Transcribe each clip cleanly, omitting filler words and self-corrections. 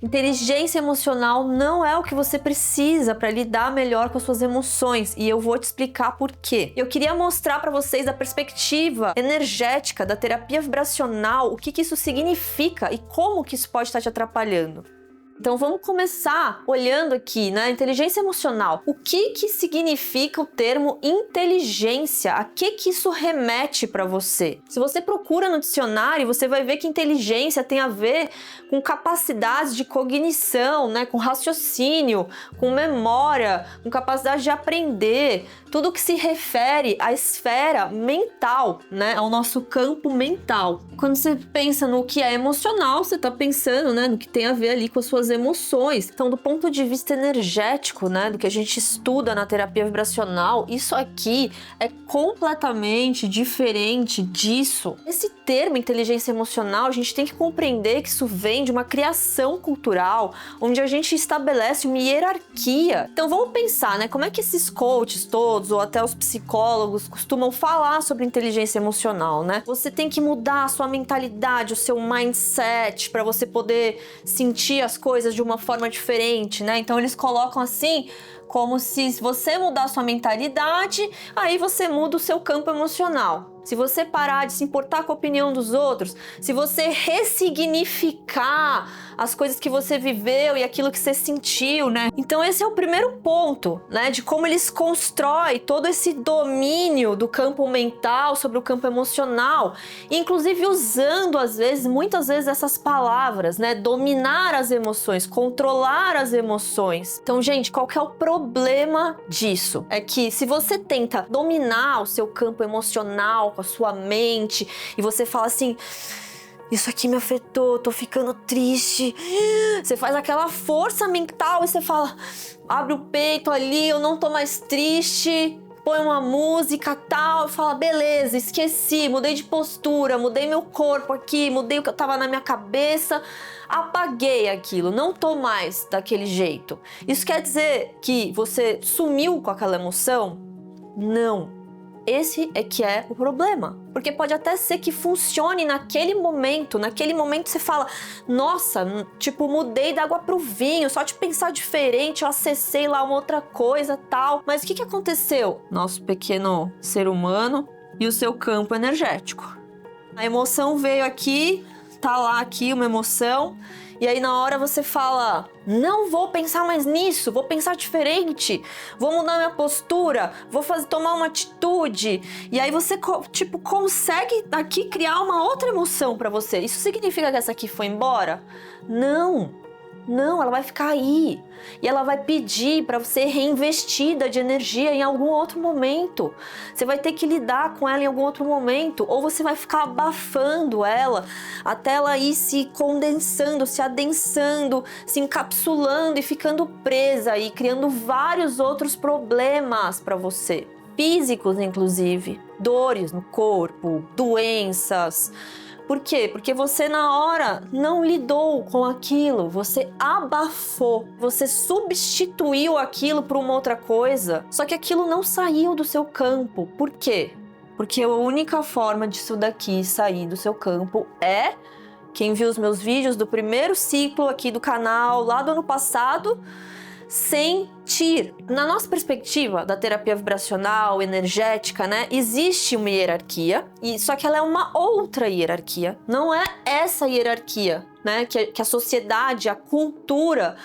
Inteligência emocional não é o que você precisa para lidar melhor com as suas emoções, e eu vou te explicar por quê. Eu queria mostrar para vocês a perspectiva energética da terapia vibracional, o que isso significa e como que isso pode estar te atrapalhando. Então vamos começar olhando aqui, né? Inteligência emocional. O que significa o termo inteligência? A que isso remete para você? Se você procura no dicionário, você vai ver que inteligência tem a ver com capacidades de cognição, né? Com raciocínio, com memória, com capacidade de aprender. Tudo que se refere à esfera mental, né? Ao nosso campo mental. Quando você pensa no que é emocional, você está pensando, né? No que tem a ver ali com as suas emoções. Então, do ponto de vista energético, né, do que a gente estuda na terapia vibracional, isso aqui é completamente diferente disso. Esse termo inteligência emocional, a gente tem que compreender que isso vem de uma criação cultural, onde a gente estabelece uma hierarquia. Então, vamos pensar, né, como é que esses coaches todos, ou até os psicólogos, costumam falar sobre inteligência emocional, né? Você tem que mudar a sua mentalidade, o seu mindset, para você poder sentir as coisas de uma forma diferente, né? Então eles colocam assim, como se você mudar a sua mentalidade, aí você muda o seu campo emocional. Se você parar de se importar com a opinião dos outros, se você ressignificar as coisas que você viveu e aquilo que você sentiu, né? Então esse é o primeiro ponto, né? De como eles constroem todo esse domínio do campo mental sobre o campo emocional, inclusive usando muitas vezes essas palavras, né? Dominar as emoções, controlar as emoções. Então, gente, qual que é o problema disso? É que se você tenta dominar o seu campo emocional com a sua mente e você fala assim: isso aqui me afetou, tô ficando triste. Você faz aquela força mental e você fala, abre o peito ali, eu não tô mais triste. Põe uma música tal, fala, beleza, esqueci, mudei de postura, mudei meu corpo aqui, mudei o que eu tava na minha cabeça, apaguei aquilo, não tô mais daquele jeito. Isso quer dizer que você sumiu com aquela emoção? Não. Esse é que é o problema. Porque pode até ser que funcione naquele momento você fala, nossa, tipo, mudei da água pro vinho, só de pensar diferente, eu acessei lá uma outra coisa, tal. Mas o que aconteceu? Nosso pequeno ser humano e o seu campo energético. A emoção veio aqui, tá lá aqui uma emoção, e aí na hora você fala, não vou pensar mais nisso, vou pensar diferente, vou mudar minha postura, vou tomar uma atitude. E aí você, tipo, consegue aqui criar uma outra emoção pra você. Isso significa que essa aqui foi embora? Não, ela vai ficar aí. E ela vai pedir para ser reinvestida de energia em algum outro momento. Você vai ter que lidar com ela em algum outro momento. Ou você vai ficar abafando ela até ela ir se condensando, se adensando, se encapsulando e ficando presa e criando vários outros problemas para você. Físicos, inclusive. Dores no corpo, doenças. Por quê? Porque você na hora não lidou com aquilo, você abafou, você substituiu aquilo por uma outra coisa, só que aquilo não saiu do seu campo. Por quê? Porque a única forma disso daqui sair do seu campo é, quem viu os meus vídeos do primeiro ciclo aqui do canal, lá do ano passado, sentir. Na nossa perspectiva da terapia vibracional, energética, né, existe uma hierarquia, só que ela é uma outra hierarquia. Não é essa hierarquia, né, que a sociedade, a cultura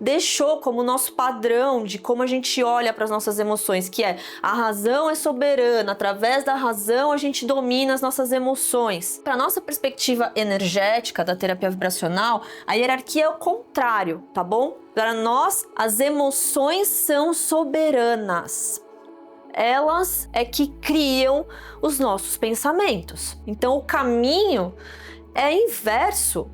deixou como nosso padrão de como a gente olha para as nossas emoções, que é a razão é soberana, através da razão a gente domina as nossas emoções. Para nossa perspectiva energética da terapia vibracional, a hierarquia é o contrário, tá bom? Para nós, as emoções são soberanas. Elas é que criam os nossos pensamentos. Então o caminho é inverso.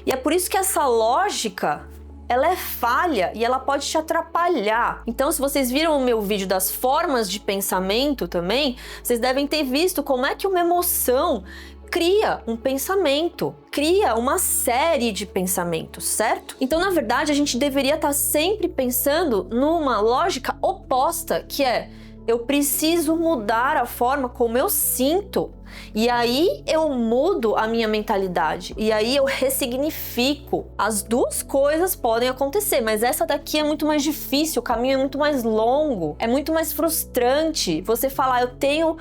E é por isso que essa lógica, ela é falha e ela pode te atrapalhar. Então, se vocês viram o meu vídeo das formas de pensamento também, vocês devem ter visto como é que uma emoção cria um pensamento, cria uma série de pensamentos, certo? Então, na verdade, a gente deveria estar sempre pensando numa lógica oposta, que é: Eu preciso mudar a forma como eu sinto. E aí eu mudo a minha mentalidade. E aí eu ressignifico. As duas coisas podem acontecer, mas essa daqui é muito mais difícil, o caminho é muito mais longo, é muito mais frustrante. Você falar, eu tenho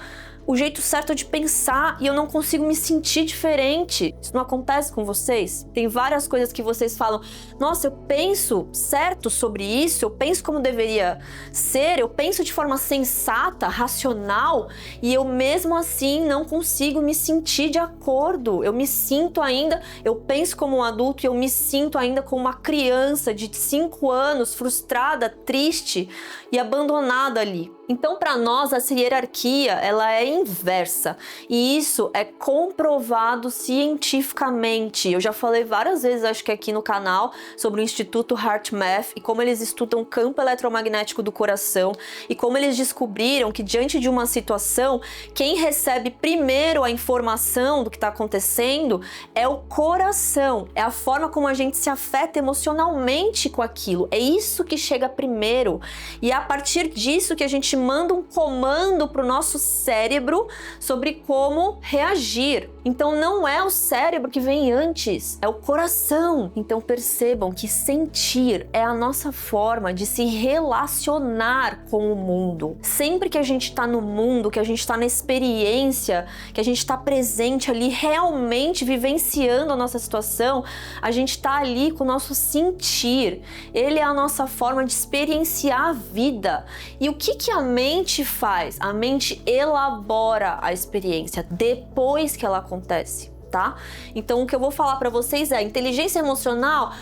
o jeito certo de pensar e eu não consigo me sentir diferente. Isso não acontece com vocês? Tem várias coisas que vocês falam, nossa, eu penso certo sobre isso, eu penso como deveria ser, eu penso de forma sensata, racional, e eu mesmo assim não consigo me sentir de acordo. Eu me sinto ainda, eu penso como um adulto e eu me sinto ainda como uma criança de 5 anos, frustrada, triste e abandonada ali. Então, para nós, essa hierarquia, ela é inversa. E isso é comprovado cientificamente. Eu já falei várias vezes, acho que aqui no canal, sobre o Instituto HeartMath e como eles estudam o campo eletromagnético do coração e como eles descobriram que, diante de uma situação, quem recebe primeiro a informação do que está acontecendo é o coração. É a forma como a gente se afeta emocionalmente com aquilo. É isso que chega primeiro. E é a partir disso que a gente manda um comando para o nosso cérebro sobre como reagir. Então não é o cérebro que vem antes, é o coração. Então percebam que sentir é a nossa forma de se relacionar com o mundo. Sempre que a gente está no mundo, que a gente está na experiência, que a gente está presente ali, realmente vivenciando a nossa situação, a gente está ali com o nosso sentir. Ele é a nossa forma de experienciar a vida. E o que a mente faz? A mente elabora a experiência depois que ela acontece, tá? Então o que eu vou falar para vocês é, inteligência emocional,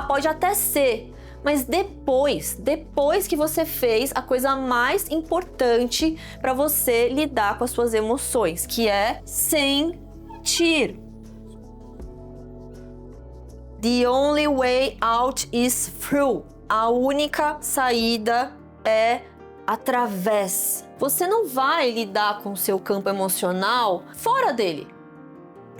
pode até ser, mas depois que você fez a coisa mais importante para você lidar com as suas emoções, que é sentir. The only way out is through. A única saída é através. Você não vai lidar com o seu campo emocional fora dele,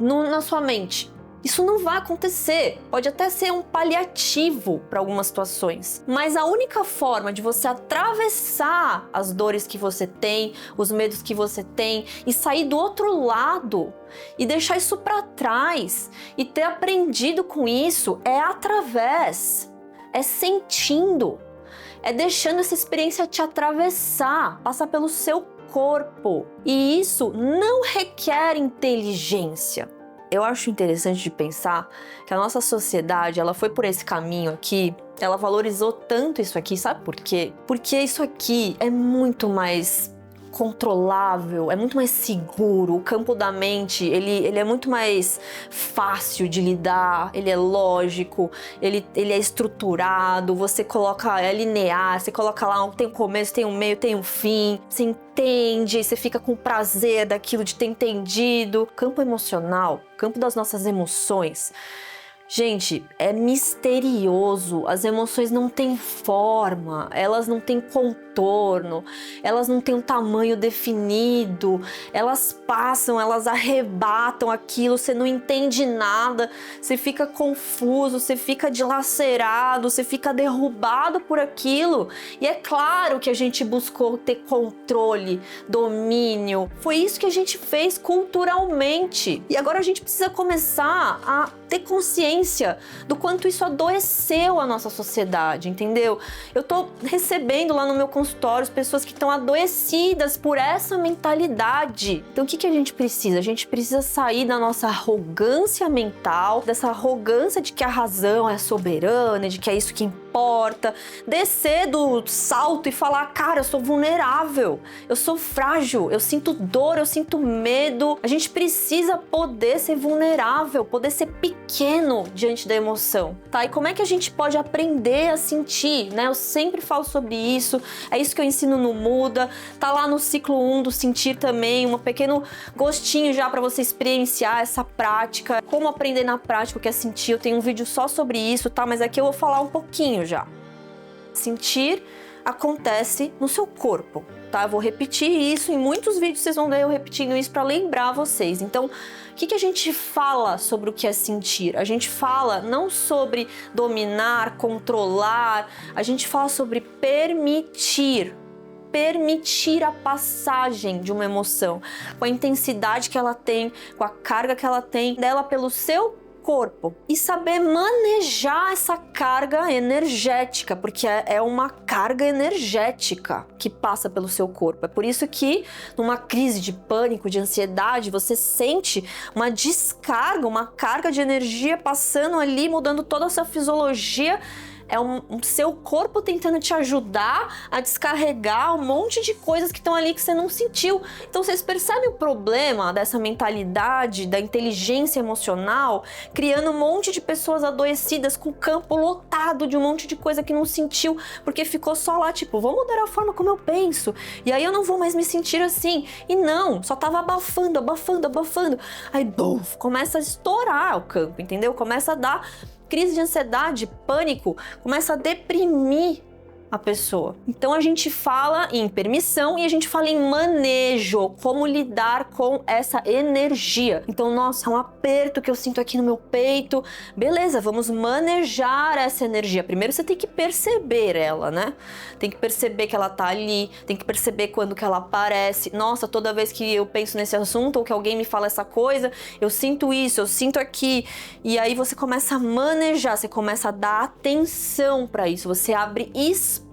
na sua mente. Isso não vai acontecer. Pode até ser um paliativo para algumas situações, mas a única forma de você atravessar as dores que você tem, os medos que você tem e sair do outro lado e deixar isso para trás e ter aprendido com isso é através, é sentindo. É deixando essa experiência te atravessar, passar pelo seu corpo. E isso não requer inteligência. Eu acho interessante de pensar que a nossa sociedade, ela foi por esse caminho aqui, ela valorizou tanto isso aqui, sabe por quê? Porque isso aqui é muito mais controlável, é muito mais seguro. O campo da mente, ele é muito mais fácil de lidar, ele é lógico, ele é estruturado, você coloca, é linear, você coloca lá, tem um começo, tem um meio, tem um fim, você entende, você fica com prazer daquilo de ter entendido. Campo emocional, campo das nossas emoções, gente, é misterioso. As emoções não têm forma, elas não têm contorno, elas não têm um tamanho definido, elas passam, elas arrebatam aquilo, você não entende nada, você fica confuso, você fica dilacerado, você fica derrubado por aquilo. E é claro que a gente buscou ter controle, domínio, foi isso que a gente fez culturalmente. E agora a gente precisa começar a ter consciência do quanto isso adoeceu a nossa sociedade, entendeu? Eu tô recebendo lá no meu consultório pessoas que estão adoecidas por essa mentalidade. Então o que a gente precisa? A gente precisa sair da nossa arrogância mental, dessa arrogância de que a razão é soberana, de que é isso que importa, descer do salto e falar, cara, eu sou vulnerável, eu sou frágil, eu sinto dor, eu sinto medo. A gente precisa poder ser vulnerável, poder ser pequeno diante da emoção, tá? E como é que a gente pode aprender a sentir, né? Eu sempre falo sobre isso, é isso que eu ensino no Muda, tá lá no ciclo 1 do sentir também, um pequeno gostinho já para você experienciar essa prática, como aprender na prática o que é sentir. Eu tenho um vídeo só sobre isso, tá? Mas aqui eu vou falar um pouquinho já. Sentir acontece no seu corpo, tá? Eu vou repetir isso, em muitos vídeos vocês vão ver eu repetindo isso para lembrar vocês. Então, o que a gente fala sobre o que é sentir? A gente fala não sobre dominar, controlar, a gente fala sobre permitir. permitir a passagem de uma emoção, com a intensidade que ela tem, com a carga que ela tem dela pelo seu corpo, e saber manejar essa carga energética, porque é uma carga energética que passa pelo seu corpo. É por isso que numa crise de pânico, de ansiedade, você sente uma descarga, uma carga de energia passando ali, mudando toda a sua fisiologia. É o seu corpo tentando te ajudar a descarregar um monte de coisas que estão ali que você não sentiu. Então vocês percebem o problema dessa mentalidade, da inteligência emocional, criando um monte de pessoas adoecidas com o campo lotado de um monte de coisa que não sentiu, porque ficou só lá, tipo, vou mudar a forma como eu penso, e aí eu não vou mais me sentir assim. E não, só tava abafando. Aí, buf, começa a estourar o campo, entendeu? Começa a dar crise de ansiedade, pânico, começa a deprimir a pessoa. Então a gente fala em permissão e a gente fala em manejo, como lidar com essa energia. Então, nossa, é um aperto que eu sinto aqui no meu peito. Beleza, vamos manejar essa energia. Primeiro você tem que perceber ela, né? Tem que perceber que ela tá ali, tem que perceber quando que ela aparece. Nossa, toda vez que eu penso nesse assunto ou que alguém me fala essa coisa, eu sinto isso, eu sinto aqui. E aí você começa a manejar, você começa a dar atenção para isso, você abre espaço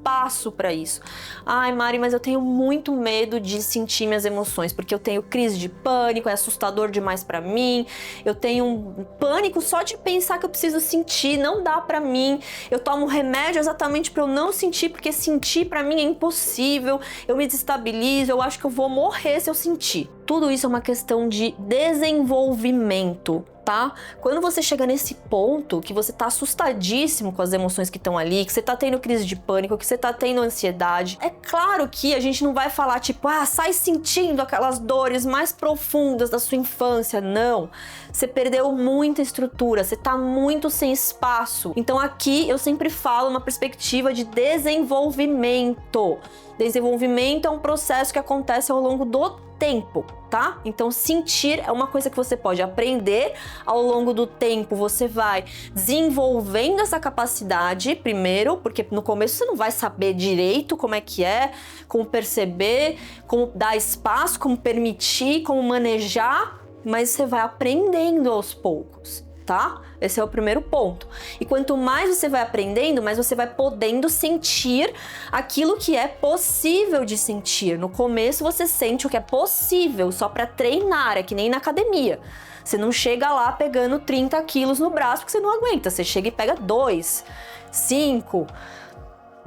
para isso. Ai, Mari, mas eu tenho muito medo de sentir minhas emoções, porque eu tenho crise de pânico, é assustador demais para mim. Eu tenho um pânico só de pensar que eu preciso sentir, não dá para mim. Eu tomo remédio exatamente para eu não sentir, porque sentir para mim é impossível. Eu me desestabilizo, eu acho que eu vou morrer se eu sentir. Tudo isso é uma questão de desenvolvimento, tá? Quando você chega nesse ponto que você tá assustadíssimo com as emoções que estão ali, que você tá tendo crise de pânico, que você tá tendo ansiedade, é claro que a gente não vai falar tipo, sai sentindo aquelas dores mais profundas da sua infância. Não. Você perdeu muita estrutura, você tá muito sem espaço. Então aqui eu sempre falo uma perspectiva de desenvolvimento. Desenvolvimento é um processo que acontece ao longo do tempo, tá? Então sentir é uma coisa que você pode aprender ao longo do tempo. Você vai desenvolvendo essa capacidade primeiro, porque no começo você não vai saber direito como é, como perceber, como dar espaço, como permitir, como manejar, mas você vai aprendendo aos poucos, tá? Esse é o primeiro ponto. E quanto mais você vai aprendendo, mais você vai podendo sentir aquilo que é possível de sentir. No começo você sente o que é possível, só para treinar, é que nem na academia. Você não chega lá pegando 30 quilos no braço porque você não aguenta. Você chega e pega 2, 5...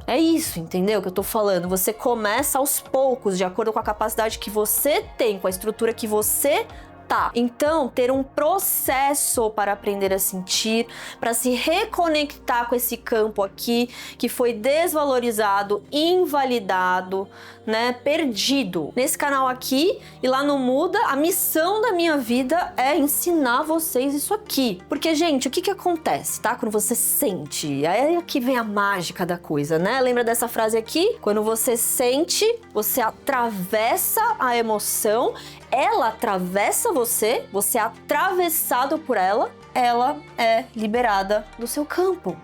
É isso, entendeu? Que eu tô falando. Você começa aos poucos, de acordo com a capacidade que você tem, com a estrutura que você tá. Então, ter um processo para aprender a sentir, para se reconectar com esse campo aqui que foi desvalorizado, invalidado, né, perdido. Nesse canal aqui e lá no Muda, a missão da minha vida é ensinar vocês isso aqui. Porque, gente, o que acontece, tá? Quando você sente, aí é que vem a mágica da coisa, né? Lembra dessa frase aqui? Quando você sente, você atravessa a emoção, ela atravessa você, você é atravessado por ela é liberada do seu campo.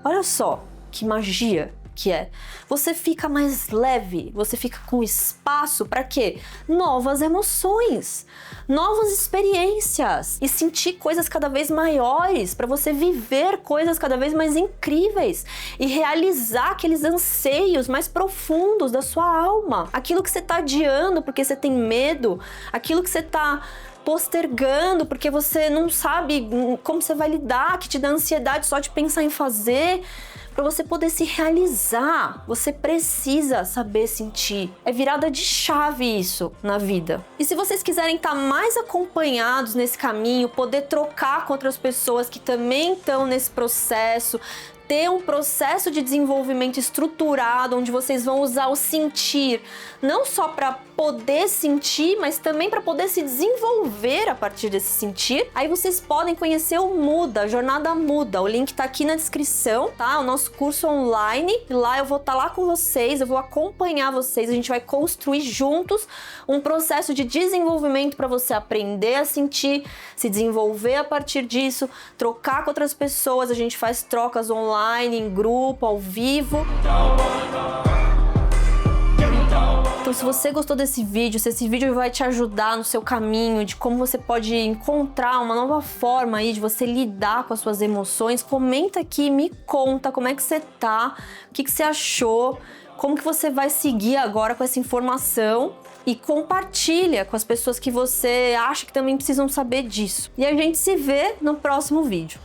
Olha só que magia que é. Você fica mais leve, você fica com espaço para quê? Novas emoções, novas experiências e sentir coisas cada vez maiores, para você viver coisas cada vez mais incríveis e realizar aqueles anseios mais profundos da sua alma. Aquilo que você tá adiando porque você tem medo, aquilo que você tá postergando porque você não sabe como você vai lidar, que te dá ansiedade só de pensar em fazer. Para você poder se realizar, você precisa saber sentir. É virada de chave isso na vida. E se vocês quiserem estar mais acompanhados nesse caminho, poder trocar com outras pessoas que também estão nesse processo, ter um processo de desenvolvimento estruturado, onde vocês vão usar o sentir, não só para poder sentir, mas também para poder se desenvolver a partir desse sentir, aí vocês podem conhecer o Muda, a Jornada Muda. O link tá aqui na descrição, tá? O nosso curso online. Lá eu vou estar lá com vocês, eu vou acompanhar vocês, a gente vai construir juntos um processo de desenvolvimento para você aprender a sentir, se desenvolver a partir disso, trocar com outras pessoas, a gente faz trocas online, em grupo, ao vivo. Então, se você gostou desse vídeo, se esse vídeo vai te ajudar no seu caminho, de como você pode encontrar uma nova forma aí de você lidar com as suas emoções, comenta aqui, me conta como é que você tá, o que você achou, como que você vai seguir agora com essa informação e compartilha com as pessoas que você acha que também precisam saber disso. E a gente se vê no próximo vídeo.